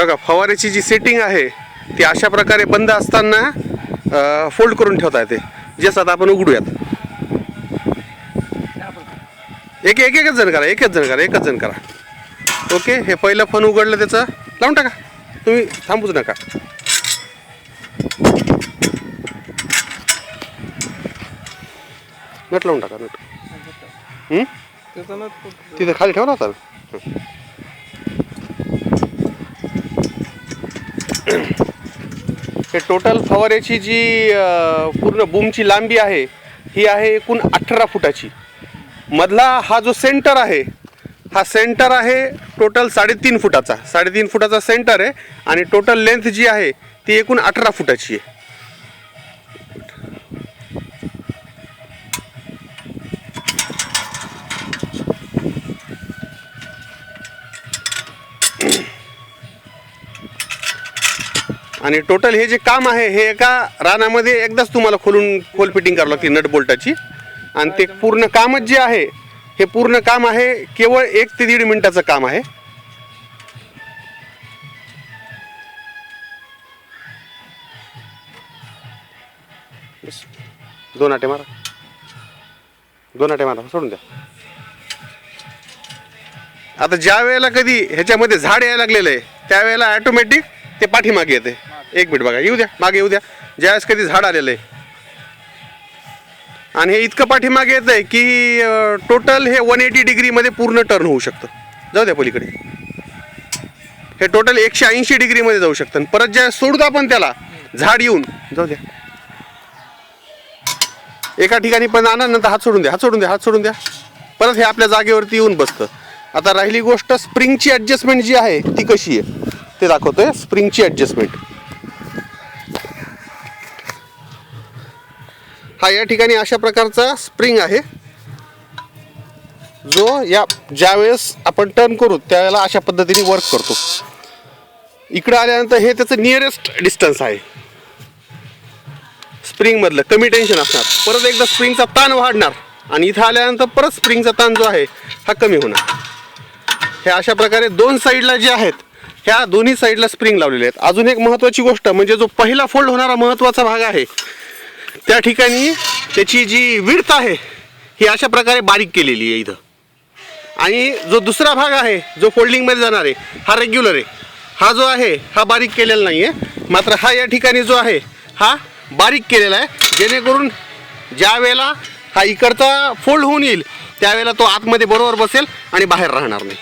बघा फवाऱ्याची जी सेटिंग आहे ती अशा प्रकारे बंद असताना फोल्ड करून ठेवता येते. जसं आता आपण उघडूयात. एकच जण करा. ओके, हे पहिलं फन उघडलं त्याचं लावून टाका. तुम्ही थांबूच नका. नट लावून टाका. नट तिथे खाली ठेवला होता. हे टोटल फवाऱ्याची जी पूर्ण बूमची लांबी आहे ही आहे एकूण 18 फुटाची. मधला हा जो सेंटर आहे हा सेंटर आहे टोटल 3.5 फुटाचा. 3.5 फुटाचा सेंटर आहे आणि टोटल लेंथ जी आहे ती एकूण 18 फुटाची आहे. आणि टोटल हे जे काम आहे हे एका रानामध्ये एकदाच तुम्हाला खोल फिटिंग करावं लागते नट बोल्टाची. आणि ते पूर्ण कामच जे आहे हे पूर्ण काम आहे केवळ 1 ते 1.5 मिनिटाचं काम आहे. दोन आटे मारा सोडून द्या. आता ज्या वेळेला कधी ह्याच्यामध्ये झाड यायला लागलेलं आहे त्यावेळेला ऑटोमॅटिक ते पाठीमागे येते. 1 मिनिट बघा, येऊ द्या, मागे येऊ द्या. ज्यावेळेस कधी झाड आलेलं आहे आणि हे इतकं पाठीमागे येत आहे की टोटल हे 180 डिग्रीमध्ये पूर्ण टर्न होऊ शकतं. जाऊ द्या पलीकडे. हे टोटल 180 डिग्रीमध्ये जाऊ शकतं. परत ज्या सोडतो आपण त्याला झाड येऊन जाऊ द्या एका ठिकाणी पण आणा, नंतर हात सोडून द्या. परत हे आपल्या जागेवरती येऊन बसतं. आता राहिली गोष्ट स्प्रिंगची ॲडजस्टमेंट जी आहे ती कशी आहे ते दाखवतोय. स्प्रिंगची ॲडजस्टमेंट हा या ठिकाणी अशा प्रकारचा स्प्रिंग आहे जो ज्यावेळेस आपण टर्न करू त्यावेळेला अशा पद्धतीने वर्क करतो. इकडे आल्यानंतर हे त्याचं नियरेस्ट डिस्टन्स आहे स्प्रिंग मधलं. कमी टेन्शन असणार. परत एकदा स्प्रिंगचा ताण वाढणार आणि इथं आल्यानंतर परत स्प्रिंगचा ताण जो आहे हा कमी होणार. हे अशा प्रकारे 2 साईडला जे आहेत ह्या दोन्ही साईडला स्प्रिंग लावलेले आहेत. अजून एक महत्त्वाची गोष्ट म्हणजे जो पहिला फोल्ड होणारा महत्त्वाचा भाग आहे त्या ठिकाणी त्याची जी विड्थ आहे ही अशा प्रकारे बारीक केलेली आहे इथं. आणि जो दुसरा भाग आहे जो फोल्डिंगमध्ये जाणार आहे हा रेग्युलर आहे. हा जो आहे हा बारीक केलेला नाही आहे. मात्र हा या ठिकाणी जो आहे हा बारीक केलेला आहे जेणेकरून ज्या वेळेला हा इकडचा फोल्ड होऊन येईल त्यावेळेला तो आतमध्ये बरोबर बसेल आणि बाहेर राहणार नाही.